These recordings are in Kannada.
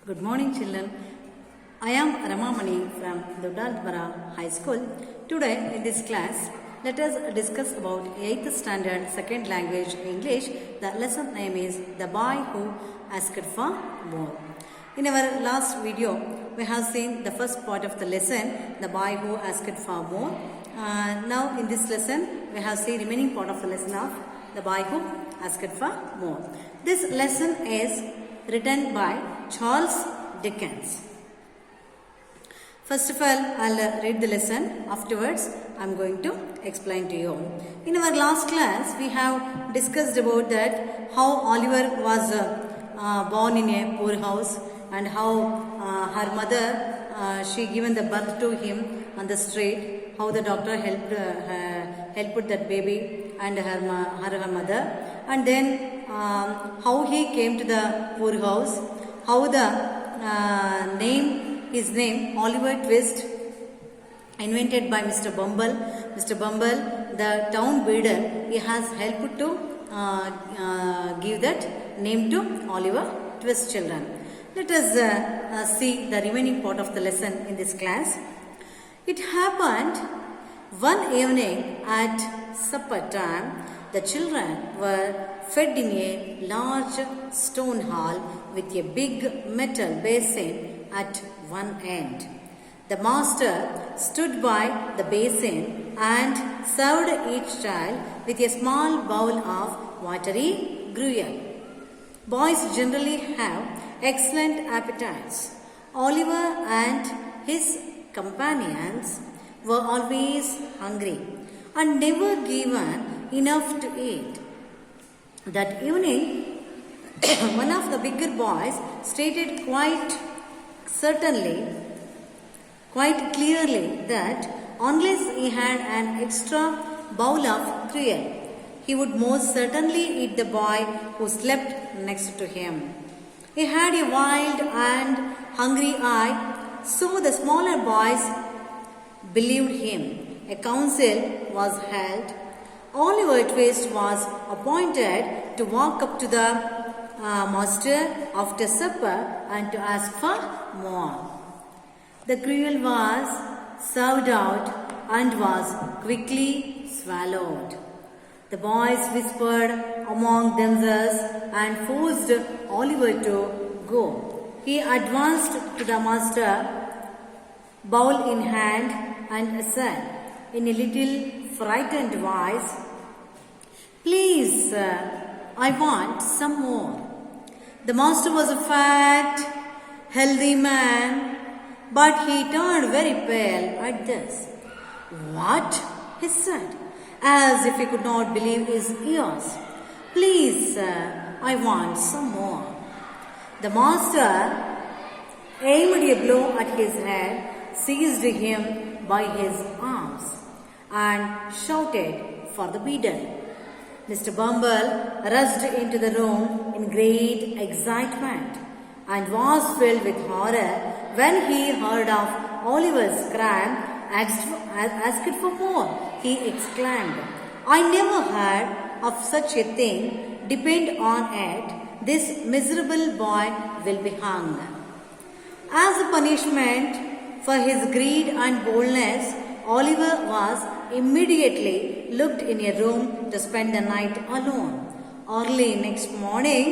Good morning, children. I am Ramamani from Dodalbara High School. Today, in this class, let us discuss about 8th standard second language English. The lesson name is The Boy Who Asked for More. In our last video, we have seen the first part of the lesson, The Boy Who Asked for More. Now, in this lesson, we have seen remaining part of the lesson of The Boy Who Asked for More. This lesson is written by Charles Dickens. First of all, I'll read the lesson. Afterwards, I'm going to explain to you. In our last class, we have discussed about that how Oliver was born in a poor house and how her mother, she given the birth to him on the street, how the doctor helped that baby and her mother, and then how he came to the poor house, how the his name Oliver Twist, invented by Mr. Bumble. Mr. Bumble, the town builder, he has helped to give that name to Oliver Twist, children. Let us see the remaining part of the lesson in this class. It happened one evening at supper time. The children were fed in a large stone hall with a big metal basin at one end. The master stood by the basin and served each child with a small bowl of watery gruel. Boys generally have excellent appetites. Oliver and his companions were always hungry and never given enough to eat. That evening, one of the bigger boys stated quite clearly that unless he had an extra bowl of gruel, he would most certainly eat the boy who slept next to him. He had a wild and hungry eye, so the smaller boys believed him. A council was held. Oliver Twist was appointed to walk up to the master after supper and to ask for more. The gruel was served out and was quickly swallowed. The boys whispered among themselves and forced Oliver to go. He advanced to the master, bowl in hand, and said in a little frightened voice, "Please, I want some more." The master was a fat, healthy man, but he turned very pale at this. "What?" he said, as if he could not believe his ears. "Please, I want some more." The master aimed a blow at his head, seized him by his arms, and shouted for the beadle. Mr. Bumble rushed into the room in great excitement and was filled with horror when he heard of Oliver's crime. Asked for more, he exclaimed. "I never heard of such a thing. Depend on it, this miserable boy will be hung." As a punishment for his greed and boldness, Oliver was immediately locked in a room to spend the night alone. Early next morning,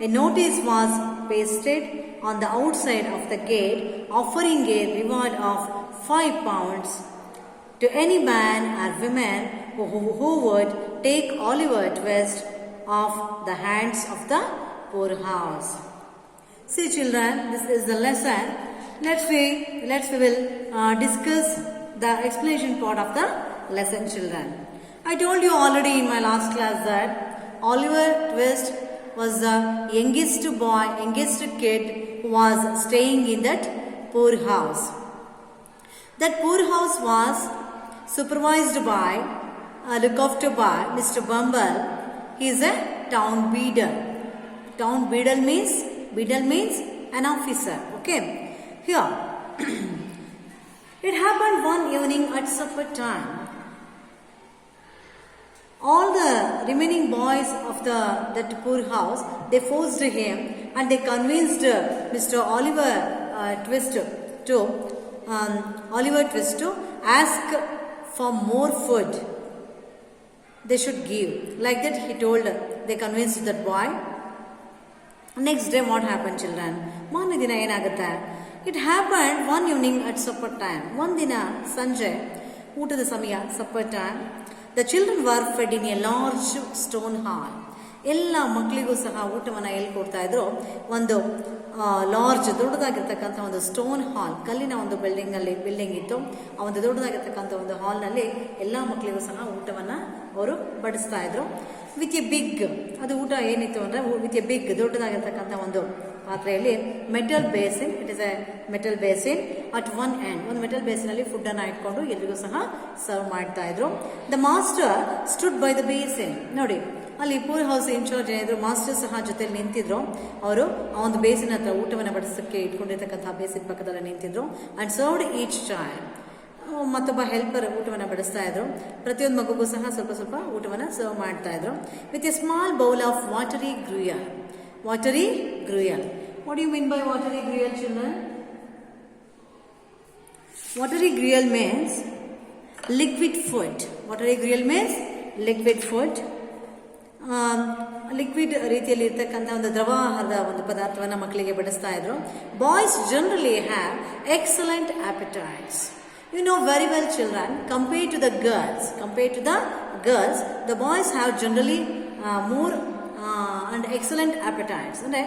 a notice was pasted on the outside of the gate offering a reward of £5 to any man or woman who would take Oliver Twist off the hands of the poorhouse. See, children, this is the lesson. Let's we will discuss the explanation part of the lesson, children. I told you already in my last class that Oliver Twist was the youngest kid who was staying in that poor house. That poor house was supervised by, looked after by Mr. Bumble. He is a town beadle. Town beadle means an officer. Okay. Here, it happened one evening at supper time. All the remaining boys of that poor house, they forced him and they convinced Mr. Oliver Twist to ask for more food they should give. Like that he told, they convinced that boy. Next day what happened, children? Morning dina ಏನಾಗುತ್ತೆ? It happened one evening at supper time. ಒಂದಿನ ಸಂಜೆ ಊಟದ ಸಮಯ, supper time. The children were fed in a large stone hall. ಎಲ್ಲ ಮಕ್ಕಳಿಗೂ ಸಹ ಊಟವನ್ನು ಎಲ್ಲಿ ಕೊಡ್ತಾ ಇದ್ರು? ಒಂದು ಲಾರ್ಜ್ ದೊಡ್ಡದಾಗಿರ್ತಕ್ಕಂಥ ಒಂದು ಸ್ಟೋನ್ ಹಾಲ್, ಕಲ್ಲಿನ ಒಂದು ಬಿಲ್ಡಿಂಗ್ ಇತ್ತು. ಆ ಒಂದು ದೊಡ್ಡದಾಗಿರ್ತಕ್ಕಂಥ ಒಂದು ಹಾಲ್ನಲ್ಲಿ ಎಲ್ಲ ಮಕ್ಕಳಿಗೂ ಸಹ ಊಟವನ್ನು ಅವರು ಬಡಿಸ್ತಾ ಇದ್ರು. ವಿತ್ ಎ ಬಿಗ್, ಅದು ಊಟ ಏನಿತ್ತು ಅಂದರೆ ವಿತ್ ಎ ಬಿಗ್ ದೊಡ್ಡದಾಗಿರ್ತಕ್ಕಂಥ ಒಂದು ಪಾತ್ರೆಯಲ್ಲಿ metal basin, it is A metal basin at one end, ಒಂದು ಮೆಟಲ್ ಬೇಸಿನಲ್ಲಿ ಫುಡ್ಡನ್ನು ಇಟ್ಕೊಂಡು ಎಲ್ರಿಗೂ ಸಹ ಸರ್ವ್ ಮಾಡ್ತಾ ಇದ್ರು. The master stood by the basin. ನೋಡಿ, ಅಲ್ಲಿ ಪೂರ್ ಹೌಸ್ ಇನ್ಚಾರ್ಜ್ ಏನಿದ್ರು, ಮಾಸ್ಟರ್ ಸಹ ಜೊತೆಲಿ ನಿಂತಿದ್ರು. ಅವರು ಆ ಒಂದು ಬೇಸಿನ ಹತ್ರ ಊಟವನ್ನು ಬಡಿಸೋಕ್ಕೆ ಇಟ್ಕೊಂಡಿರ್ತಕ್ಕಂಥ ಬೇಸಿನ ಪಕ್ಕದಲ್ಲಿ ನಿಂತಿದ್ರು. And served each child. ಮತ್ತೊಬ್ಬ ಹೆಲ್ಪರ್ ಊಟವನ್ನು ಬಡಿಸ್ತಾ ಇದ್ರು. ಪ್ರತಿಯೊಂದು ಮಗುಗೂ ಸಹ ಸ್ವಲ್ಪ ಸ್ವಲ್ಪ ಊಟವನ್ನು ಸರ್ವ್ ಮಾಡ್ತಾ ಇದ್ರು. With a small bowl of watery gruel. Watery gruel. What do you mean by watery gruel, children? Watery gruel means liquid food. Watery gruel means liquid food. Liquid ರೀತಿಯಲ್ಲಿ ಇರ್ತಕ್ಕಂಥ ಒಂದು ದ್ರವಾಹಾರದ ಒಂದು ಪದಾರ್ಥವನ್ನು ಮಕ್ಕಳಿಗೆ ಬಡಿಸ್ತಾ ಇದ್ರು. Boys generally have excellent appetites. You know very well, children, compared to the girls, the boys have generally more and excellent appetites. ಅಂದರೆ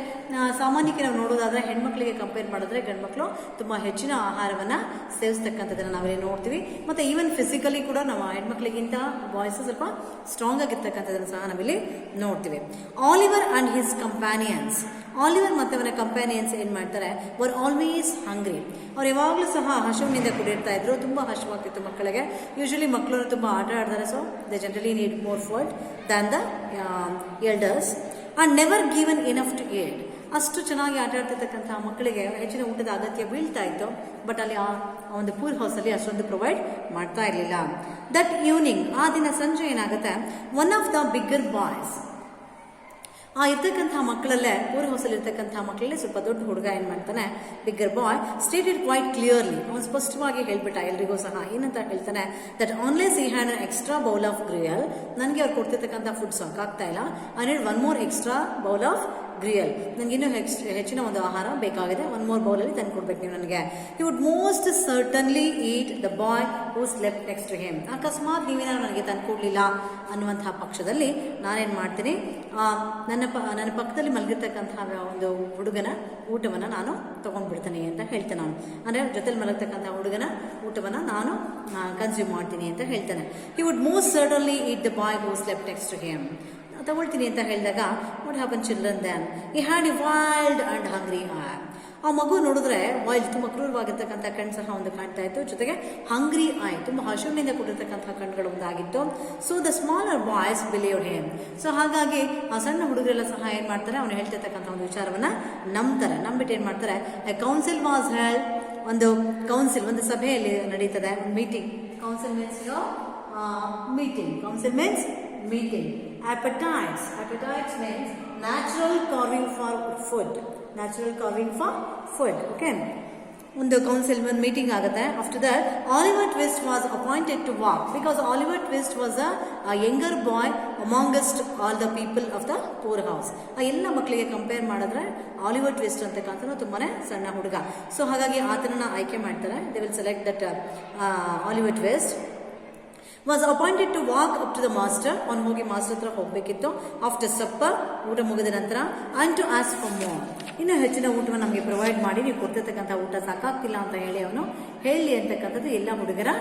ಸಾಮಾನ್ಯಕ್ಕೆ ನಾವು ನೋಡೋದಾದರೆ ಹೆಣ್ಮಕ್ಳಿಗೆ ಕಂಪೇರ್ ಮಾಡಿದ್ರೆ ಗಂಡ್ಮಕ್ಳು ತುಂಬ ಹೆಚ್ಚಿನ ಆಹಾರವನ್ನು ಸೇವಿಸ್ತಕ್ಕಂಥದ್ದನ್ನು ನಾವಿಲ್ಲಿ ನೋಡ್ತೀವಿ. ಮತ್ತು ಈವನ್ ಫಿಸಿಕಲಿ ಕೂಡ ನಾವು ಹೆಣ್ಮಕ್ಳಿಗಿಂತ ಬಾಯ್ಸ್ ಸ್ವಲ್ಪ ಸ್ಟ್ರಾಂಗ್ ಆಗಿರ್ತಕ್ಕಂಥದ್ದನ್ನು ಸಹ ನಾವಿಲ್ಲಿ ನೋಡ್ತೀವಿ. Oliver and his companions. Oliver ಮತ್ತು ಅವನ ಕಂಪ್ಯಾನಿಯನ್ಸ್ ಏನು ಮಾಡ್ತಾರೆ? Were always hungry. ಅವ್ರು ಯಾವಾಗಲೂ ಸಹ ಹಸುವಿನಿಂದ ಕುಡಿರ್ತಾ ಇದ್ರು. ತುಂಬ ಹಸುವಾಗ್ತಿತ್ತು ಮಕ್ಕಳಿಗೆ. ಯೂಶಲಿ ಮಕ್ಕಳು ತುಂಬ ಆಟ ಆಡ್ತಾರೆ, so they generally need more food than the elders and never given enough to eat. ಅಷ್ಟು ಚೆನ್ನಾಗಿ ಆಟ ಆಡ್ತಿರ್ತಕ್ಕಂಥ ಮಕ್ಕಳಿಗೆ ಹೆಚ್ಚಿನ ಊಟದ ಅಗತ್ಯ ಬೀಳ್ತಾ ಇತ್ತು. ಬಟ್ ಅಲ್ಲಿ ಆ ಒಂದು ಪೂರ್ ಹೌಸಲ್ಲಿ ಅಷ್ಟೊಂದು ಪ್ರೊವೈಡ್ ಮಾಡ್ತಾ ಇರಲಿಲ್ಲ. ದಟ್ ಈವ್ನಿಂಗ್, ಆ ದಿನ ಸಂಜೆ ಏನಾಗುತ್ತೆ, one of the bigger boys, ಆ ಇರ್ತಕ್ಕಂಥ ಮಕ್ಕಳಲ್ಲೇ ಪೂರ್ ಹೌಸಲ್ಲಿ ಇರ್ತಕ್ಕಂಥ ಮಕ್ಕಳಲ್ಲೇ ಸ್ವಲ್ಪ ದೊಡ್ಡ ಹುಡುಗ ಏನು ಮಾಡ್ತಾನೆ, ಬಿಗ್ಗರ್ ಬಾಯ್ ಸ್ಟೇಟೆಡ್ ಕ್ವೈಟ್ ಕ್ಲಿಯರ್ಲಿ, ಅವನು ಸ್ಪಷ್ಟವಾಗಿ ಹೇಳ್ಬಿಟ್ಟ ಎಲ್ರಿಗೂ ಸಹ. ಏನಂತ ಹೇಳ್ತಾನೆ? That unless he had an extra bowl of gruel. ನನಗೆ ಅವ್ರು ಕೊಡ್ತಿರ್ತಕ್ಕಂಥ ಫುಡ್ ಸಾಕಾಗ್ತಾ ಇಲ್ಲ. I need one more extra bowl of gruel. ನನಗಿನ್ನೂ ಹೆಚ್ಚಿನ ಒಂದು ಆಹಾರ ಬೇಕಾಗಿದೆ. ಒನ್ ಮೋರ್ ಬೌಲಲ್ಲಿ ತಂದು ಕೊಡ್ಬೇಕು ನೀವು ನನಗೆ. You would most certainly eat the boy who slept next to him. ಅಕಸ್ಮಾತ್ ನೀವೇನಾದ್ರು ನನಗೆ ತಂದು ಕೊಡಲಿಲ್ಲ ಅನ್ನುವಂತಹ ಪಕ್ಷದಲ್ಲಿ ನಾನೇನು ಮಾಡ್ತೀನಿ, ನನ್ನ ಪಕ್ಕದಲ್ಲಿ ಮಲಗಿರ್ತಕ್ಕಂತಹ ಒಂದು ಹುಡುಗನ ಊಟವನ್ನು ನಾನು ತೊಗೊಂಡ್ಬಿಡ್ತೀನಿ ಅಂತ ಹೇಳ್ತೇನೆ. ನಾನು ಅಂದರೆ ಜೊತೆಲಿ ಮಲಗ್ತಕ್ಕಂಥ ಹುಡುಗನ ಊಟವನ್ನು ನಾನು ಕನ್ಸ್ಯೂಮ್ ಮಾಡ್ತೀನಿ ಅಂತ ಹೇಳ್ತಾನೆ. He would most certainly eat the boy who slept next to him. ತಗೊಳ್ತೀನಿ ಅಂತ ಹೇಳಿದಾಗ what happen children then he had a wild and hungry eye. ಆ ಮಗು ನೋಡಿದ್ರೆ ವೈಲ್ಡ್, ತುಂಬ ಕ್ರೂರವಾಗಿರ್ತಕ್ಕಂಥ ಕಣ್ಣು ಸಹ ಒಂದು ಕಾಣ್ತಾ ಇತ್ತು. ಜೊತೆಗೆ ಹಂಗ್ರಿ ಐ, ತುಂಬ ಹಸುವಿನಿಂದ ಕೂಡಿರ್ತಕ್ಕಂಥ ಕಣ್ಣುಗಳು ಒಂದಾಗಿತ್ತು. So the smaller boys believed him. So ಹಾಗಾಗಿ ಆ ಸಣ್ಣ ಹುಡುಗರೆಲ್ಲ ಸಹ ಏನು ಮಾಡ್ತಾರೆ, ಅವನು ಹೇಳ್ತಿರ್ತಕ್ಕಂಥ ಒಂದು ವಿಚಾರವನ್ನು ನಂಬ್ತಾರೆ. ನಂಬಿಟ್ಟು ಏನು ಮಾಡ್ತಾರೆ, ಎ ಕೌನ್ಸಿಲ್ ವಾಸ್ ಹೆಲ್ಡ್. ಒಂದು ಸಭೆಯಲ್ಲಿ ನಡೀತದೆ, meeting. Council means meeting. Council means meeting. Appetites means natural carving for food. Okay, ಒಂದು ಕೌನ್ಸಿಲ್ ಒಂದು ಮೀಟಿಂಗ್ ಆಗುತ್ತೆ. After that Oliver Twist was appointed to walk, because Oliver Twist was a younger boy amongst all the people of the poor house. ಆ ಎಲ್ಲ ಮಕ್ಕಳಿಗೆ ಕಂಪೇರ್ ಮಾಡಿದ್ರೆ ಆಲಿವರ್ ಟ್ವಿಸ್ಟ್ ಅಂತಕ್ಕಂಥ ತುಂಬಾನೇ ಸಣ್ಣ ಹುಡುಗ. ಸೊ ಹಾಗಾಗಿ ಆತನನ್ನ ಆಯ್ಕೆ ಮಾಡ್ತಾರೆ. They will select that Oliver twist was appointed to walk up to the master. ಅವನು ಹೋಗಿ ಮಾಸ್ಟರ್ ಹತ್ರ ಹೋಗಬೇಕಿತ್ತು. ಆಫ್ಟರ್ ಸಪ್ಪರ್, ಊಟ ಮುಗಿದ ನಂತರ, and to ask for more. ಇನ್ನೂ ಹೆಚ್ಚಿನ ಊಟವನ್ನು ನಮಗೆ ಪ್ರೊವೈಡ್ ಮಾಡಿ, ನೀವು ಕೊಡ್ತಿರ್ತಕ್ಕಂಥ ಊಟ ಸಾಕಾಗ್ತಿಲ್ಲ ಅಂತ ಹೇಳಿ ಅವನು ಹೇಳಿ ಅಂತಕ್ಕಂಥದ್ದು ಎಲ್ಲ ಹುಡುಗರ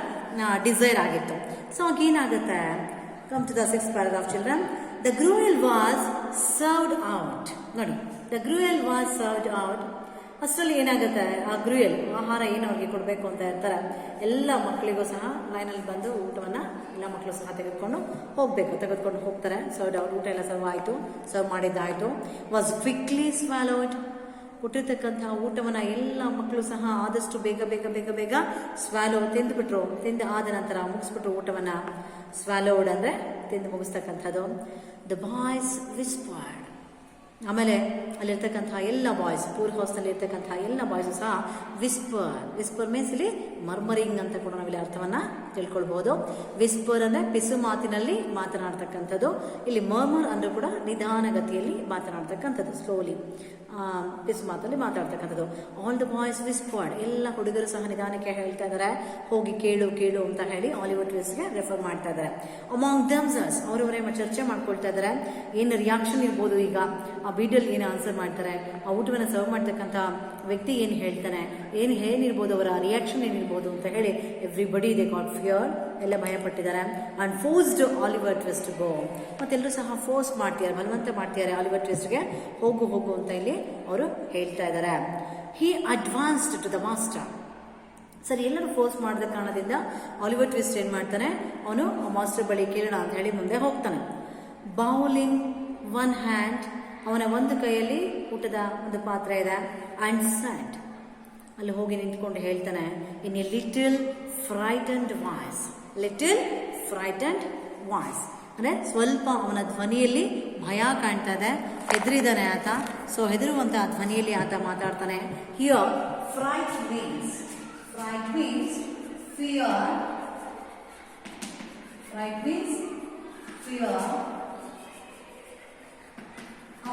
ಡಿಸೈರ್ ಆಗಿತ್ತು. ಸೊ ಆಗೇನಾಗುತ್ತೆ, come to the 6th paragraph children. The gruel was served out. ನೋಡಿ, the gruel was served out. ಅಷ್ಟರಲ್ಲಿ ಏನಾಗುತ್ತೆ, ಆ ಗ್ರೂಯಲ್ ಆಹಾರ ಏನು ಅವ್ರಿಗೆ ಕೊಡಬೇಕು ಅಂತ ಇರ್ತಾರೆ, ಎಲ್ಲ ಮಕ್ಕಳಿಗೂ ಸಹ ಲೈನಲ್ಲಿ ಬಂದು ಊಟವನ್ನು ಎಲ್ಲ ಮಕ್ಕಳು ಸಹ ತೆಗೆದುಕೊಂಡು ಹೋಗ್ತಾರೆ. ಸರ್ವ್ ಔಟ್, ಊಟ ಎಲ್ಲ ಸರ್ವ್ ಮಾಡಿದ್ದಾಯಿತು. Was quickly swallowed. ಕೊಟ್ಟಿರ್ತಕ್ಕಂಥ ಊಟವನ್ನು ಎಲ್ಲ ಮಕ್ಕಳು ಸಹ ಆದಷ್ಟು ಬೇಗ ಸ್ವ್ಯಾಲೋ ತಿಂದುಬಿಟ್ರು. ತಿಂದು ಆದ ನಂತರ ಮುಗಿಸ್ಬಿಟ್ರು ಊಟವನ್ನು. ಸ್ವ್ಯಾಲೋಡ್ ಅಂದರೆ ತಿಂದು ಮುಗಿಸ್ತಕ್ಕಂಥದ್ದು. The boys ವಿಸ್ಪರ್ಡ್. ಆಮೇಲೆ ಅಲ್ಲಿರ್ತಕ್ಕಂಥ ಎಲ್ಲ ಬಾಯ್ಸ್, ಪೂರ್ ಹೌಸ್ನಲ್ಲಿ ಇರ್ತಕ್ಕಂಥ ಎಲ್ಲ ಬಾಯ್ಸು ಸಹ ವಿಸ್ಪರ್ ಮೀನ್ಸ್ ಇಲ್ಲಿ ಮರ್ಮರಿಂಗ್ ಅಂತ ಕೂಡ ನಾವಿಲ್ಲಿ ಅರ್ಥವನ್ನ ತಿಳ್ಕೊಳ್ಬಹುದು. ವಿಸ್ಪರ್ ಅಂದರೆ ಪಿಸು ಮಾತಿನಲ್ಲಿ ಮಾತನಾಡ್ತಕ್ಕಂಥದ್ದು. ಇಲ್ಲಿ ಮರ್ಮರ್ ಅಂದ್ರೂ ಕೂಡ ನಿಧಾನಗತಿಯಲ್ಲಿ ಮಾತನಾಡ್ತಕ್ಕಂಥದ್ದು, ಸ್ಲೋಲಿ ಪಿಸು ಮಾತಲ್ಲಿ ಮಾತಾಡ್ತಕ್ಕಂಥದ್ದು. ಆಲ್ ದ ಬಾಯ್ಸ್ ವಿಸ್ಪರ್ಡ್, ಎಲ್ಲ ಹುಡುಗರು ಸಹ ನಿಧಾನಕ್ಕೆ ಹೇಳ್ತಾ ಇದ್ದಾರೆ, ಹೋಗಿ ಕೇಳು ಕೇಳು ಅಂತ ಹೇಳಿ ಆಲಿವರ್ ಟ್ವಿಸ್ಟ್ಗೆ ರೆಫರ್ ಮಾಡ್ತಾ ಇದ್ದಾರೆ. ಅಮಾಂಗ್ ದಮ್ಸರ್ಸ್, ಅವರವರೇ ಚರ್ಚೆ ಮಾಡ್ಕೊಳ್ತಾ ಇದ್ದಾರೆ, ಏನು ರಿಯಾಕ್ಷನ್ ಇರ್ಬೋದು. ಈಗ ಆ ಬೀಡಲ್ ಏನು ಆನ್ಸರ್ ಮಾಡ್ತಾರೆ, ಆ ಊಟವನ್ನು ಸರ್ವ್ ಮಾಡ್ತಕ್ಕಂಥ ವ್ಯಕ್ತಿ ಏನು ಹೇಳ್ತಾನೆ, ಏನಿರ್ಬೋದು, ಅವರ ರಿಯಾಕ್ಷನ್ ಏನಿರ್ಬೋದು ಅಂತ ಹೇಳಿ ಎವ್ರಿಬಡಿ ದೇ ಗಾಟ್ ಫಿಯರ್, ಎಲ್ಲ ಭಯ ಪಟ್ಟಿದ್ದಾರೆ. And forced Oliver Twist to go, ಮತ್ತೆಲ್ಲರೂ ಸಹ ಫೋರ್ಸ್ ಮಾಡ್ತಿದ್ದಾರೆ, ಬಲವಂತ ಮಾಡ್ತಿದ್ದಾರೆ ಆಲಿವರ್ ಟ್ವಿಸ್ಟ್ಗೆ ಹೋಗು ಹೋಗು ಅಂತ ಇಲ್ಲಿ ಅವರು ಹೇಳ್ತಾ ಇದ್ದಾರೆ. ಹಿ ಅಡ್ವಾನ್ಸ್ಡ್ ಟು ದ ಮಾಸ್ಟರ್. ಸರಿ, ಎಲ್ಲರೂ ಫೋರ್ಸ್ ಮಾಡಿದ ಕಾರಣದಿಂದ ಆಲಿವರ್ ಟ್ವಿಸ್ಟ್ ಏನ್ ಮಾಡ್ತಾನೆ, ಅವನು ಮಾಸ್ಟರ್ ಬಳಿ ಕೇಳೋಣ ಅಂತ ಹೇಳಿ ಮುಂದೆ ಹೋಗ್ತಾನೆ. ಬೌಲಿಂಗ್ ಒನ್ ಹ್ಯಾಂಡ್, ಅವನ ಒಂದು ಕೈಯಲ್ಲಿ ಊಟದ ಒಂದು ಪಾತ್ರೆ ಇದೆ. ಅಂಡ್ ಸ್ಯಾಟ್, ಅಲ್ಲಿ ಹೋಗಿ ನಿಂತ್ಕೊಂಡು ಹೇಳ್ತಾನೆ, in a little frightened voice, little frightened voice ಅಂದ್ರೆ ಸ್ವಲ್ಪ ಅವನ ಧ್ವನಿಯಲ್ಲಿ ಭಯ ಕಾಣ್ತಾ ಇದೆ, ಹೆದರಿದಾನೆ ಆತ. ಸೊ ಹೆದರುವಂತ ಧ್ವನಿಯಲ್ಲಿ ಆತ ಮಾತಾಡ್ತಾನೆ. Here freight means fear, fright means fear,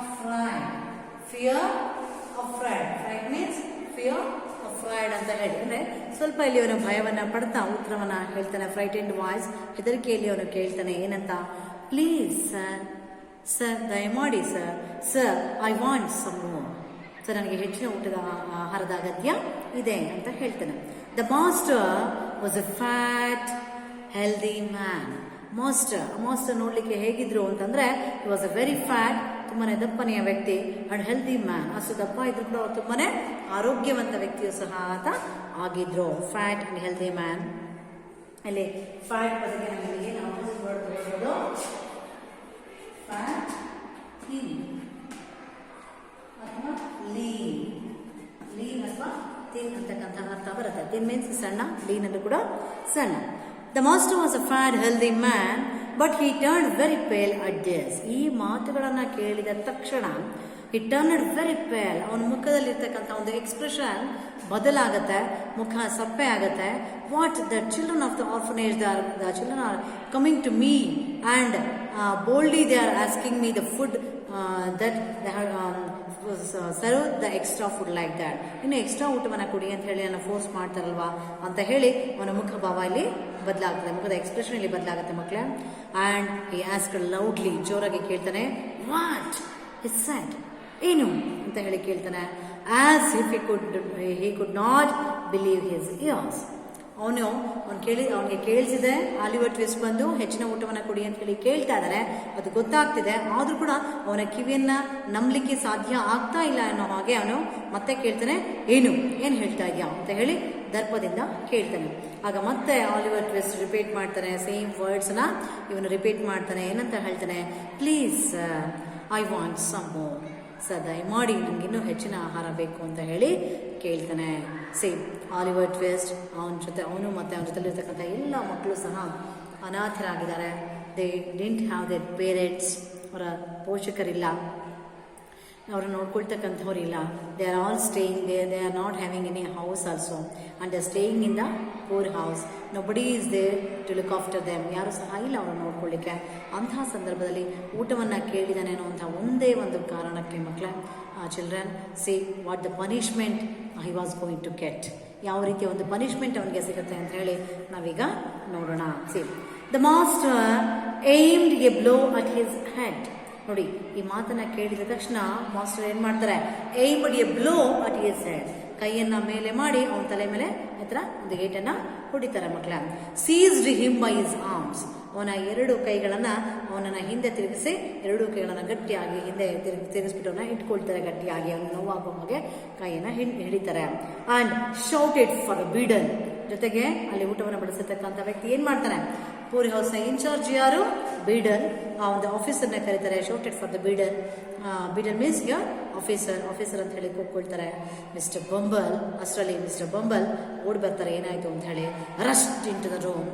afraid, fright means fear, afraid ಅಂತ ಹೇಳಿ, ಅಂದ್ರೆ ಸ್ವಲ್ಪ ಇಲ್ಲಿ ಅವನು ಭಯವನ್ನ ಪಡ್ತಾ ಉತ್ತರವನ್ನ ಹೇಳ್ತಾನೆ. ಫ್ರೈಟೆಂಡ್ ವಾಯ್ಸ್, ಹೆದರಿಕೆಯಲ್ಲಿ ಅವನು ಕೇಳ್ತಾನೆ ಏನಂತ, ಪ್ಲೀಸ್ ಸರ್ ದಯಮಾಡಿ sir I want some more, sir ನನಗೆ ಹೆಚ್ಚಿನ ಊಟದ ಆಹಾರದ ಅಗತ್ಯ ಇದೆ ಅಂತ ಹೇಳ್ತಾನೆ. The master was a fat healthy man. Master ನೋಡ್ಲಿಕ್ಕೆ ಹೇಗಿದ್ರು ಅಂತಂದ್ರೆ, he was a very fat, ತುಂಬಾನೇ ದಪ್ಪನೆಯ ವ್ಯಕ್ತಿ. ಅಂಡ್ ಹೆಲ್ದಿ ಮ್ಯಾನ್, ಅಷ್ಟು ದಪ್ಪ ಇದ್ರು ಕೂಡ ತುಂಬಾನೇ ಆರೋಗ್ಯವಂತ ವ್ಯಕ್ತಿಯು ಸಹ ಆತ ಆಗಿದ್ರು. Fat and healthy man. ಅಲ್ಲಿ ಫ್ಯಾಟ್ ಬದಲಿಗೆ ನಮಗೆ ಏನು ಆಪೋಸಿಟ್ ವರ್ಡ್ ಬರೋದು, ಫ್ಯಾಟ್ ಅಥವಾ ಲೀನ್ ಅಥವಾ ಥಿನ್ ಅಂತಕ್ಕಂಥ ಅರ್ಥ ಬರುತ್ತೆ. ಥಿನ್ ಮೀನ್ಸ್ ಸಣ್ಣ, ಲೀನ್ ಅಲ್ಲೂ ಕೂಡ ಸಣ್ಣ. The master was a fat healthy man but he turned very pale at this. ಈ ಮಾತುಗಳನ್ನ ಕೇಳಿದ ತಕ್ಷಣ ಹಿ ಟರ್ನ್ಡ್ ವೆರಿ ಪೇಲ್, ಅವನ ಮುಖದಲ್ಲಿರ್ತಕ್ಕಂಥ ಒಂದು ಎಕ್ಸ್ಪ್ರೆಷನ್ ಬದಲಾಗುತ್ತೆ, ಮುಖ ಸಪ್ಪೆ ಆಗುತ್ತೆ. What the children of the orphanage, the children are coming to me and boldly they are asking me the food that they have serve the extra food like that. ಇನ್ನು ಎಕ್ಸ್ಟ್ರಾ ಊಟವನ್ನು ಕೊಡಿ ಅಂತ ಹೇಳಿ ನನ್ನ ಫೋರ್ಸ್ ಮಾಡ್ತಾರಲ್ವಾ ಅಂತ ಹೇಳಿ ಅವನ ಮುಖ ಭಾವ ಇಲ್ಲಿ ಬದಲಾಗ್ತದೆ, ಮುಖದ ಎಕ್ಸ್ಪ್ರೆಷನ್ ಇಲ್ಲಿ ಬದಲಾಗುತ್ತೆ ಮಕ್ಕಳೇ. ಆ್ಯಂಡ್ ಹಿ ಆಸ್ಕ್ಡ್ ಲೌಡ್ಲಿ, ಜೋರಾಗಿ ಕೇಳ್ತಾನೆ, ವಾಟ್ ಇಸ್ ಸ್ಯಾಡ್, ಏನು ಅಂತ ಹೇಳಿ ಕೇಳ್ತಾನೆ. As if he could not believe his years. ಅವನಿಗೆ ಕೇಳಿಸಿದೆ, ಆಲಿವರ್ ಟ್ವಿಸ್ಟ್ ಬಂದು ಹೆಚ್ಚಿನ ಊಟವನ್ನು ಕೊಡಿ ಅಂತ ಹೇಳಿ ಕೇಳ್ತಾ ಇದ್ದಾರೆ, ಅದು ಗೊತ್ತಾಗ್ತಿದೆ, ಆದ್ರೂ ಕೂಡ ಅವನ ಕಿವಿಯನ್ನ ನಂಬಲಿಕ್ಕೆ ಸಾಧ್ಯ ಆಗ್ತಾ ಇಲ್ಲ ಅನ್ನೋ ಹಾಗೆ ಅವನು ಮತ್ತೆ ಕೇಳ್ತಾನೆ, ಏನು ಹೇಳ್ತಾ ಇದೆಯಾ ಅಂತ ಹೇಳಿ ದರ್ಪದಿಂದ ಕೇಳ್ತಾನೆ. ಆಗ ಮತ್ತೆ ಆಲಿವರ್ ಟ್ವಿಸ್ಟ್ ರಿಪೀಟ್ ಮಾಡ್ತಾನೆ, ಸೇಮ್ ವರ್ಡ್ಸ್ನ ಇವನು ರಿಪೀಟ್ ಮಾಡ್ತಾನೆ. ಏನಂತ ಹೇಳ್ತಾನೆ, please I want some more, sir ದಯಮಾಡಿ ನನಗಿನ್ನೂ ಹೆಚ್ಚಿನ ಆಹಾರ ಬೇಕು ಅಂತ ಹೇಳಿ ಕೇಳ್ತಾನೆ. ಸೇಮ್ ಆಲಿವರ್ ಟ್ವಿಸ್ಟ್ ಅವನು ಮತ್ತು ಅವನ ಜೊತೆಲಿರ್ತಕ್ಕಂಥ ಎಲ್ಲ ಮಕ್ಕಳು ಸಹ ಅನಾಥರಾಗಿದ್ದಾರೆ. They didn't have their parents, ಅವರ ಪೋಷಕರಿಲ್ಲ, ಅವರು ನೋಡ್ಕೊಳ್ತಕ್ಕಂಥವ್ರಿಲ್ಲ. They are all staying they are not having any house also and they are staying in the poor house. Nobody is there to look after them, ಯಾರು ಸಹ ಇಲ್ಲ ಅವರನ್ನು ನೋಡ್ಕೊಳ್ಳಿಕ್ಕೆ. ಅಂತಹ ಸಂದರ್ಭದಲ್ಲಿ ಊಟವನ್ನು ಕೇಳಿದಾನೆ ಅನ್ನುವಂಥ ಒಂದೇ ಒಂದು ಕಾರಣಕ್ಕೆ ಮಕ್ಕಳ children see what the punishment he was going to get, ಯಾವ ರೀತಿಯ ಒಂದು ಪನಿಷ್ಮೆಂಟ್ ಅವನಿಗೆ ಸಿಗುತ್ತೆ ಅಂತ ಹೇಳಿ ನಾವೀಗ ನೋಡೋಣ. See the master aimed a blow at his head. ನೋಡಿ, ಈ ಮಾತನ್ನ ಕೇಳಿದ ತಕ್ಷಣ ಮಾಸ್ಟರ್ ಏನ್ ಮಾಡ್ತಾರೆ, aimed a blow at his head, ಕೈಯನ್ನ ಮೇಲೆ ಮಾಡಿ ಅವನ ತಲೆ ಮೇಲೆ ಹತ್ರ ಒಂದು ಏಟನ್ನ ಹೊಡಿತಾರೆ ಮಕ್ಕಳ. Ceased him by his arms, ಅವನ ಎರಡು ಕೈಗಳನ್ನ ಅವನನ್ನ ಹಿಂದೆ ತಿರುಗಿಸಿ, ಎರಡು ಕೈಗಳನ್ನ ಗಟ್ಟಿಯಾಗಿ ಹಿಂದೆ ತಿರುಗಿಸ್ಬಿಟ್ಟು ಅವನ್ನ ಇಟ್ಕೊಳ್ತಾರೆ ಗಟ್ಟಿಯಾಗಿ, ಅವನು ನೋವಾಗುವ ಹಾಗೆ ಕೈಯನ್ನ ಹಿಡಿತಾರೆ. And shouted for a beadle, ಜೊತೆಗೆ ಅಲ್ಲಿ ಊಟವನ್ನು ಬಡಿಸತಕ್ಕಂಥ ವ್ಯಕ್ತಿ ಏನ್ ಮಾಡ್ತಾನೆ, ಪೂರಿ ಹೌಸ್ನ ಇನ್ಚಾರ್ಜ್ ಯಾರು, ಬೀಡಲ್, ಆ ಒಂದು ಆಫೀಸರ್ನ ಕರೀತಾರೆ. Shouted for the beadle, beadle means officer ಅಂತ ಹೇಳಿ ಕೂತ್ಕೊಳ್ತಾರೆ. ಮಿಸ್ಟರ್ ಬಂಬಲ್, ಅಷ್ಟರಲ್ಲಿ ಮಿಸ್ಟರ್ ಬಂಬಲ್ ಓಡಿ ಬರ್ತಾರೆ, ಏನಾಯ್ತು ಅಂತ ಹೇಳಿ. Rushed into the room,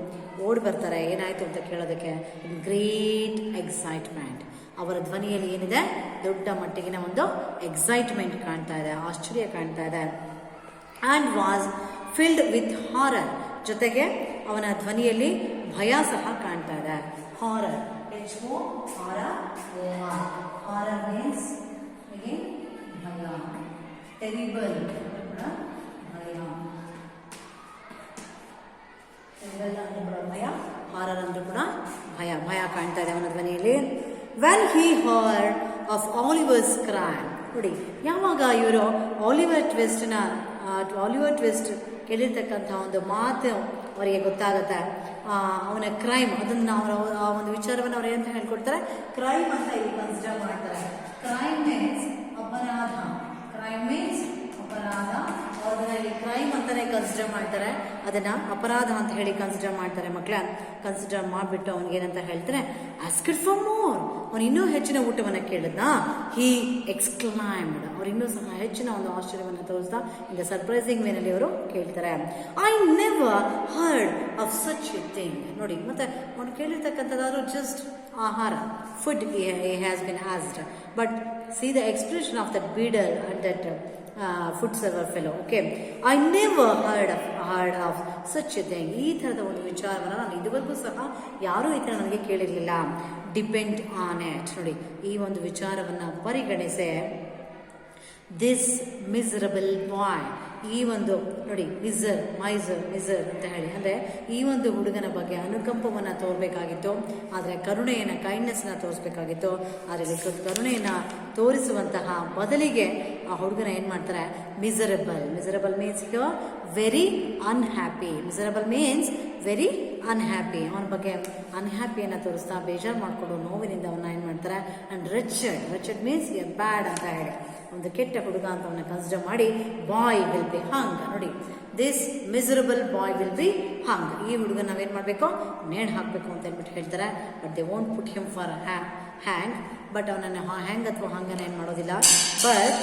ಓಡಿ ಬರ್ತಾರೆ ಏನಾಯ್ತು ಅಂತ ಕೇಳೋದಕ್ಕೆ. ಇನ್ ಗ್ರೇಟ್ ಎಕ್ಸೈಟ್ಮೆಂಟ್, ಅವರ ಧ್ವನಿಯಲ್ಲಿ ಏನಿದೆ, ದೊಡ್ಡ ಮಟ್ಟಿಗಿನ ಒಂದು ಎಕ್ಸೈಟ್ಮೆಂಟ್ ಕಾಣ್ತಾ ಇದೆ, ಆಶ್ಚರ್ಯ ಕಾಣ್ತಾ ಇದೆ. And was filled with horror, ಜೊತೆಗೆ ಅವನ ಧ್ವನಿಯಲ್ಲಿ ಭಯ ಸಹ ಕಾಣ್ತಾ ಇದೆ. ಹಾರರ್, ಹಾರರ್ ಮೀನ್ಸ್ ಭಯ, ಟೆರಿಬಲ್ ಭಯ, ಹಾರರ್ ಅಂದ್ರೂ ಕೂಡ ಭಯ, ಭಯ ಕಾಣ್ತಾ ಇದೆ ಅವನ ಧ್ವನಿಯಲ್ಲಿ. When he heard of ಆಲಿವರ್ಸ್ CRY, ನೋಡಿ ಯಾವಾಗ ಇವರು ಆಲಿವರ್ ಟ್ವಿಸ್ಟ್ ಕೇಳಿರ್ತಕ್ಕಂಥ ಒಂದು ಮಾತು ಅವರಿಗೆ ಗೊತ್ತಾಗುತ್ತೆ, ಅವನ ಕ್ರೈಮ್, ಅದನ್ನು ಆ ಒಂದು ವಿಚಾರವನ್ನು ಅವ್ರು ಏನಂತ ಹೇಳ್ಕೊಡ್ತಾರೆ, ಕ್ರೈಮ್ ಅಂತ ಇಲ್ಲಿ ಕನ್ಸಿಡರ್ ಮಾಡ್ತಾರೆ. ಕ್ರೈಮ್ ಮೀನ್ಸ್ ಅಪರಾಧ, ಕ್ರೈಮ್ ಮೀನ್ಸ್ ಅಪರಾಧ, ಅವ್ರನ್ನ ಇಲ್ಲಿ ಕ್ರೈಮ್ ಅಂತಾನೆ ಕನ್ಸಿಡರ್ ಮಾಡ್ತಾರೆ, ಅದನ್ನ ಅಪರಾಧ ಅಂತ ಹೇಳಿ ಕನ್ಸಿಡರ್ ಮಾಡ್ತಾರೆ. ಮಕ್ಕಳ ಕನ್ಸಿಡರ್ ಮಾಡಿಬಿಟ್ಟು ಅವ್ನಿಗೆ ಏನಂತ ಹೇಳ್ತಾರೆ, ಆಸ್ಕ್ಡ್ ಫಾರ್ ಮೋರ್, ಅವ್ನು ಇನ್ನೂ ಹೆಚ್ಚಿನ ಊಟವನ್ನು ಕೇಳಿದ್ನಾ. ಹಿ ಎಕ್ಸ್ಕ್ಲೈಮ್ಡ್, ಅವ್ರು ಇನ್ನೂ ಸಹ ಹೆಚ್ಚಿನ ಒಂದು ಆಶ್ಚರ್ಯವನ್ನು ತೋರಿಸ್ತಾ ಇಂದ ಸರ್ಪ್ರೈಸಿಂಗ್ ವೇನಲ್ಲಿ ಅವರು ಕೇಳ್ತಾರೆ. I never heard of such a thing. ನೋಡಿ ಮತ್ತೆ ಅವ್ನು ಕೇಳಿರ್ತಕ್ಕಂಥದ್ದಾದ್ರು ಜಸ್ಟ್ ಆಹಾರ, food has been asked, but see the expression of that beadle and that food server fellow. Okay, I never heard of such a thing. ಈ ಥರದ ಒಂದು ವಿಚಾರವನ್ನು ನಾನು ಇದುವರೆಗೂ ಸಹ ಯಾರೂ ಈ ಥರ ನನಗೆ ಕೇಳಿರಲಿಲ್ಲ. ಡಿಪೆಂಡ್ ಆನ್ ಇಟ್, ನೋಡಿ ಈ ಒಂದು ವಿಚಾರವನ್ನು ಪರಿಗಣಿಸೆ. ದಿಸ್ ಮಿಸರಬಲ್ ಬಾಯ್, ಈ ಒಂದು ನೋಡಿ ಮಿಸರ್ ಅಂತ ಹೇಳಿ ಅಂದರೆ ಈ ಒಂದು ಹುಡುಗನ ಬಗ್ಗೆ ಅನುಕಂಪವನ್ನು ತೋರಬೇಕಾಗಿತ್ತು, ಆದರೆ ಕರುಣೆಯನ್ನು ಕೈಂಡ್ನೆಸ್ನ ತೋರಿಸ್ಬೇಕಾಗಿತ್ತು. ಆದರೆ ಕರುಣೆಯನ್ನು ತೋರಿಸುವಂತಹ ಬದಲಿಗೆ ಆ ಹುಡುಗನ ಏನು ಮಾಡ್ತಾರೆ, miserable means very unhappy. Miserable means very unhappy, ಅವನ ಬಗ್ಗೆ ಅನ್ಹ್ಯಾಪಿಯನ್ನು ತೋರಿಸ್ತಾ ಬೇಜಾರು ಮಾಡಿಕೊಂಡು ನೋವಿನಿಂದ ಅವನ್ನ ಏನು ಮಾಡ್ತಾರೆ. And Richard means a bad ಅಂತ ಹೇಳಿ ಒಂದು ಕೆಟ್ಟ ಹುಡುಗ ಅಂತ ಅವನ್ನ ಕನ್ಸಿಡರ್ ಮಾಡಿ ಬಾಯ್ ವಿಲ್ ಬಿ ಹಂಗ್. ನೋಡಿ this miserable boy will be hung, ಈ ಹುಡುಗನ ನಾವೇನು ಮಾಡಬೇಕು, ನೇಣು ಹಾಕಬೇಕು ಅಂತ ಹೇಳ್ಬಿಟ್ಟು ಹೇಳ್ತಾರೆ. But they won't put him for hang, but ಅವನನ್ನು ಹ್ಯಾಂಗ್ ಅಥವಾ ಹಂಗನ್ನು ಏನು ಮಾಡೋದಿಲ್ಲ. ಬಟ್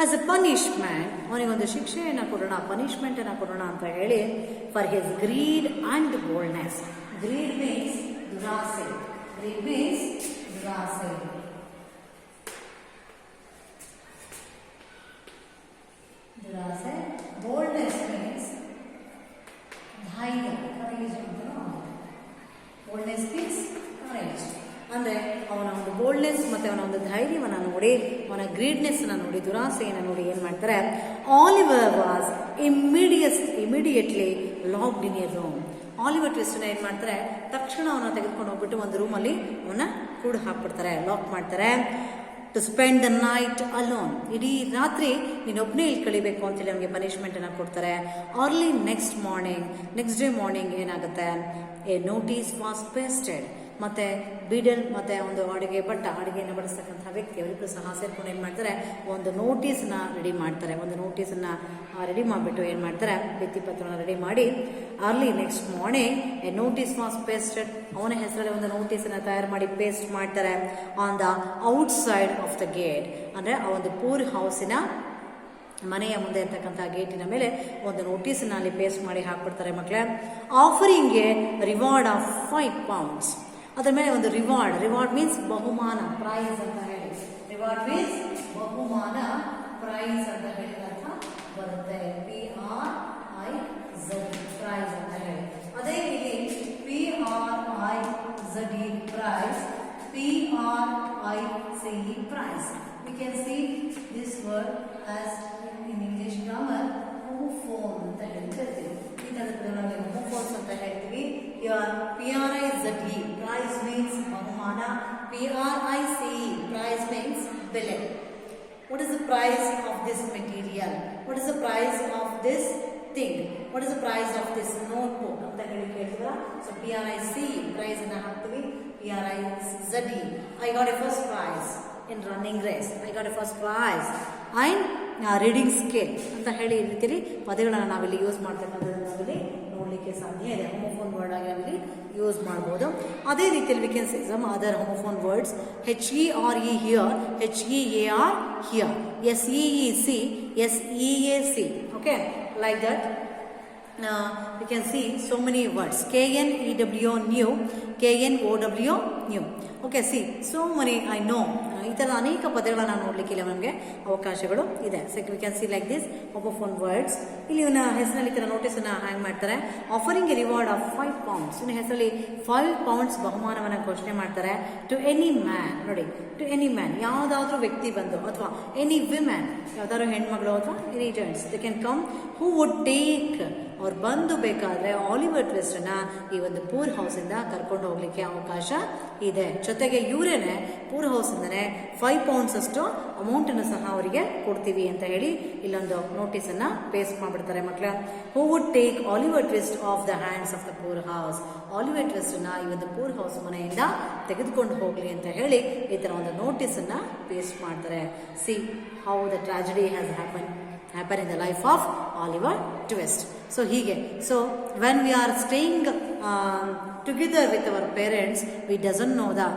ಆಸ್ ಅ ಪನಿಷ್ಮೆಂಟ್, ಅವನಿಗೊಂದು ಶಿಕ್ಷೆಯನ್ನು ಕೊಡೋಣ, ಪನಿಷ್ಮೆಂಟನ್ನು ಕೊಡೋಣ ಅಂತ ಹೇಳಿ, for his greed and boldness. Greed means ದುರಾಸೆ, ಬೋಲ್ಡ್ನೆಸ್ ಮೀನ್ಸ್ ಧೈರ್ಯ, ಕರೇಜ್ ಅಂತ. ಬೋಲ್ಡ್ನೆಸ್ ಮೀನ್ಸ್ ಕರೇಜ್ ಅಂದರೆ ಅವನ ಒಂದು ಬೋಲ್ಡ್ನೆಸ್ ಮತ್ತು ಅವನ ಒಂದು ಧೈರ್ಯವನ್ನು ನೋಡಿ, ಅವನ ಗ್ರೀಡ್ನೆಸ್ನ ನೋಡಿ, ದುರಾಸೆಯನ್ನು ನೋಡಿ ಏನು ಮಾಡ್ತಾರೆ. Oliver was immediately locked in a room. Oliver ಟ್ವಿಸ್ಟ್ನ ಏನು ಮಾಡ್ತಾರೆ, ತಕ್ಷಣ ಅವನ್ನ ತೆಗೆದುಕೊಂಡು ಹೋಗ್ಬಿಟ್ಟು ಒಂದು ರೂಮಲ್ಲಿ ಅವನ್ನ ಕೂಡು ಹಾಕ್ಬಿಡ್ತಾರೆ, ಲಾಕ್ ಮಾಡ್ತಾರೆ. To spend the night alone, ಇಡೀ ರಾತ್ರಿ ನೀನೊಬ್ಬನೇ ಇಲ್ಲಿ ಕಳಿಬೇಕು ಅಂತೇಳಿ ಅವನಿಗೆ ಪನಿಷ್ಮೆಂಟನ್ನು ಕೊಡ್ತಾರೆ. ಅರ್ಲಿ ನೆಕ್ಸ್ಟ್ ಡೇ ಮಾರ್ನಿಂಗ್ ಏನಾಗುತ್ತೆ, ಎ ನೋಟಿಸ್ ವಾಸ್ ಪೇಸ್ಟೆಡ್. ಮತ್ತು ಬೀಡಲ್ ಮತ್ತು ಒಂದು ಅಡುಗೆಯನ್ನು ಬಡಿಸ್ತಕ್ಕಂಥ ವ್ಯಕ್ತಿ ಅವರಿಗೂ ಸಹ ಸೇರ್ಕೊಂಡು ಏನು ಮಾಡ್ತಾರೆ, ಒಂದು ನೋಟಿಸನ್ನ ರೆಡಿ ಮಾಡ್ತಾರೆ. ಒಂದು ನೋಟಿಸನ್ನು ರೆಡಿ ಮಾಡಿಬಿಟ್ಟು ಏನು ಮಾಡ್ತಾರೆ, ಭಿತ್ತಿಪತ್ರವನ್ನು ರೆಡಿ ಮಾಡಿ early next morning a notice was pasted, ಅವನ ಹೆಸರಲ್ಲಿ ಒಂದು ನೋಟಿಸನ್ನು ತಯಾರು ಮಾಡಿ ಪೇಸ್ಟ್ ಮಾಡ್ತಾರೆ. On the outside of the gate, ಅಂದರೆ ಆ ಒಂದು ಪೂರ್ ಹೌಸಿನ ಮನೆಯ ಮುಂದೆ ಇರ್ತಕ್ಕಂಥ ಗೇಟಿನ ಮೇಲೆ ಒಂದು ನೋಟಿಸನ್ನು ಅಲ್ಲಿ ಪೇಸ್ಟ್ ಮಾಡಿ ಹಾಕ್ಬಿಡ್ತಾರೆ ಮಕ್ಕಳೇ. Offering A reward of 5 pounds, ಅದರ ಮೇಲೆ ಒಂದು ರಿವಾರ್ಡ್ ಮೀನ್ಸ್ ಬಹುಮಾನ, ಪ್ರೈಸ್ ಅಂತ ಹೇಳಿ. ರಿವಾರ್ಡ್ ಮೀನ್ಸ್ ಬಹುಮಾನ, ಪ್ರೈಸ್ ಅಂತ ಹೇಳಿ ಅರ್ಥ ಬರುತ್ತೆ. PRIZ ಪ್ರೈಸ್ ಅಂತ ಹೇಳಿ. ಅದೇ ರೀತಿ PRIZE prize, PRICE price. We can see this word as in English grammar homophone ಅಂತ ಹೇಳ್ತೀವಿ. ಈ ತರದಲ್ಲಿ ನಾವು homophones ಅಂತ ಹೇಳ್ತೀವಿ. Here PRIZE prize means ಬಹುಮಾನ, PRICE prize means ಬೆಲೆ. What is the price of this material? What is the price of this thing? What is the price of this notebook ಅಂತ ಹೇಳಿ ಕೇಳ್ತೀರಾ. So PRICE prize ಅನ್ನು ಹಾಕ್ತೀವಿ. PRIZE, I got a first prize in running race, I got a first prize in reading skill ಅಂತ ಹೇಳಿ ಈ ರೀತಿಯಲ್ಲಿ ಪದಗಳನ್ನು ನಾವಿಲ್ಲಿ ಯೂಸ್ ಮಾಡ್ತಕ್ಕಂಥದ್ದು ನಾವಿಲ್ಲಿ ನೋಡಲಿಕ್ಕೆ ಸಾಧ್ಯ ಇದೆ. ಹೋಮೋಫೋನ್ ವರ್ಡ್ ಆಗಿ ನಾವಿಲ್ಲಿ ಯೂಸ್ ಮಾಡ್ಬೋದು. ಅದೇ ರೀತಿಯಲ್ಲಿ we can say some other homophone words. HERE here, HEAR hear, SEEC, SEAC. Okay, like that. you can see so many words. KNEW knew, KNOW knew. Okay, see, so many I know. ಈ ಥರದ ಅನೇಕ ಪದಗಳನ್ನು ನೋಡಲಿಕ್ಕೆ ಇಲ್ಲಿ ನಮಗೆ ಅವಕಾಶಗಳು ಇದೆ. So we can see like this one words. ಇಲ್ಲಿ ಇವನ ಹೆಸರಲ್ಲಿ ಈ ಥರ ನೋಟಿಸನ್ನು ಹ್ಯಾಂಗ್ ಮಾಡ್ತಾರೆ. Offering A reward of 5 pounds. ಇವನ ಹೆಸರಲ್ಲಿ 5 pounds ಬಹುಮಾನವನ್ನು ಘೋಷಣೆ ಮಾಡ್ತಾರೆ. ಟು ಎನಿ ಮ್ಯಾನ್, ನೋಡಿ, ಟು ಎನಿ ಮ್ಯಾನ್, ಯಾವುದಾದ್ರೂ ವ್ಯಕ್ತಿ ಬಂದು ಅಥವಾ ಎನಿ ವಿಮೆನ್, ಯಾವ್ದಾದ್ರು ಹೆಣ್ಮಗಳು ಅಥವಾ any gents, they can come who would take, ಅವ್ರು ಬಂದು ಬೇಕಾದರೆ ಆಲಿವರ್ ಟ್ವಿಸ್ಟನ್ನ ಈ ಒಂದು ಪೂರ್ ಹೌಸಿಂದ ಕರ್ಕೊಂಡು ಹೋಗ್ಲಿಕ್ಕೆ ಅವಕಾಶ ಇದೆ. ಜೊತೆಗೆ ಇವರೇನೆ ಪೂರ್ ಹೌಸಿಂದನೇ 5 pounds ಅಷ್ಟು ಅಮೌಂಟನ್ನು ಸಹ ಅವರಿಗೆ ಕೊಡ್ತೀವಿ ಅಂತ ಹೇಳಿ ಇಲ್ಲೊಂದು ನೋಟಿಸನ್ನು ಪೇಸ್ಟ್ ಮಾಡಿಬಿಡ್ತಾರೆ ಮಕ್ಕಳ. Who would take Oliver Twist off the hands of the poor house. Oliver ಟ್ವಿಸ್ಟನ್ನ ಈ ಒಂದು ಪೂರ್ ಹೌಸ್ ಮನೆಯಿಂದ ತೆಗೆದುಕೊಂಡು ಹೋಗಲಿ ಅಂತ ಹೇಳಿ ಈ ಥರ ಒಂದು ನೋಟಿಸನ್ನು ಪೇಸ್ಟ್ ಮಾಡ್ತಾರೆ. C how the tragedy has happen in the life of Oliver Twist. So hige, so when we are staying together with our parents, we doesn't know the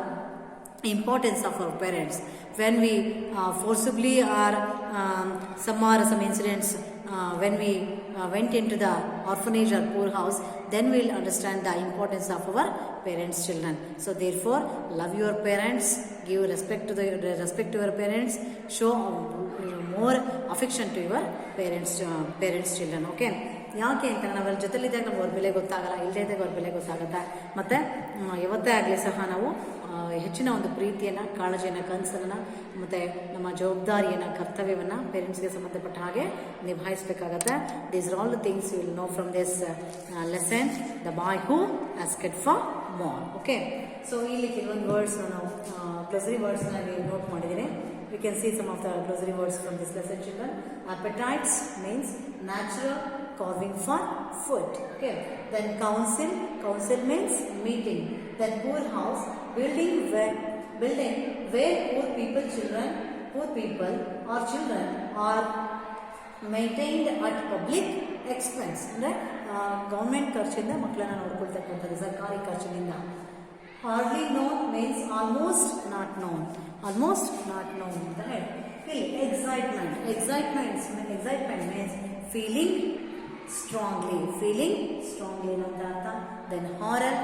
importance of our parents. When we forcibly or some incidents, when we went into the orphanage or poor house, then we'll understand the importance of our parents' children. So therefore, love your parents, give respect to your parents, show more affection to your parents children. Okay, ಯಾಕೆ ಅಂತ ನಾವೆಲ್ಲ ಜೊತೆಲಿದ್ದಾಗ ನಮ್ಗೆ ಅವ್ರ ಬೆಲೆ ಗೊತ್ತಾಗಲ್ಲ, ಇಲ್ಲದೇ ಇದ್ದಾಗ ಅವ್ರ ಬೆಲೆ ಗೊತ್ತಾಗುತ್ತೆ. ಮತ್ತು ಯಾವತ್ತೇ ಆಗಲಿ ಸಹ ನಾವು ಹೆಚ್ಚಿನ ಒಂದು ಪ್ರೀತಿಯನ್ನು, ಕಾಳಜಿಯನ್ನು, ಕನಸನ್ನು ಮತ್ತು ನಮ್ಮ ಜವಾಬ್ದಾರಿಯನ್ನು, ಕರ್ತವ್ಯವನ್ನು ಪೇರೆಂಟ್ಸ್ಗೆ ಸಂಬಂಧಪಟ್ಟ ಹಾಗೆ ನಿಭಾಯಿಸಬೇಕಾಗತ್ತೆ. These are all the things you will know from this lesson, the boy who asked for more. Okay, so ಇಲ್ಲಿ ಕೆಲವೊಂದು ವರ್ಡ್ಸ್ ನಾನು ಗ್ಲೋಸರಿ ವರ್ಡ್ಸ್ನ ನೋಟ್ ಮಾಡಿದ್ದೀನಿ. We can see some of the glossary words from this lesson, children. Appetites means natural carving for food. Okay. Then council means meeting. Then poor house, building where poor people or children are maintained at public expense. ಅಂದ್ರೆ ಗೌರ್ಮೆಂಟ್ ಖರ್ಚಿಂದ ಮಕ್ಕಳನ್ನ ನೋಡ್ಕೊಳ್ತಕ್ಕಂಥದ್ದು, ಸರ್ಕಾರಿ ಖರ್ಚಿನಿಂದ. Hardly known means almost not known ಅಂತ ಹೇಳಿ. ಇಲ್ಲಿ excitement means feeling strongly ಅಂತ ಅರ್ಥ. Then horror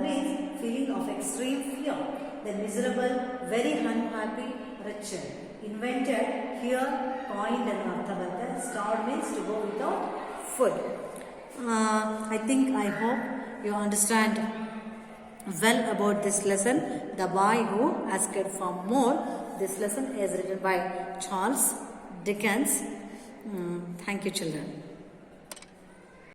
means feeling of extreme fear. Then miserable, very unhappy, wretched. Invented, here coined and ಅರ್ಥ ಬರುತ್ತೆ. Starved means to go without food. I hope you understand well about this lesson, The Boy Who Asked for More. This lesson is written by Charles Dickens. Thank you, children.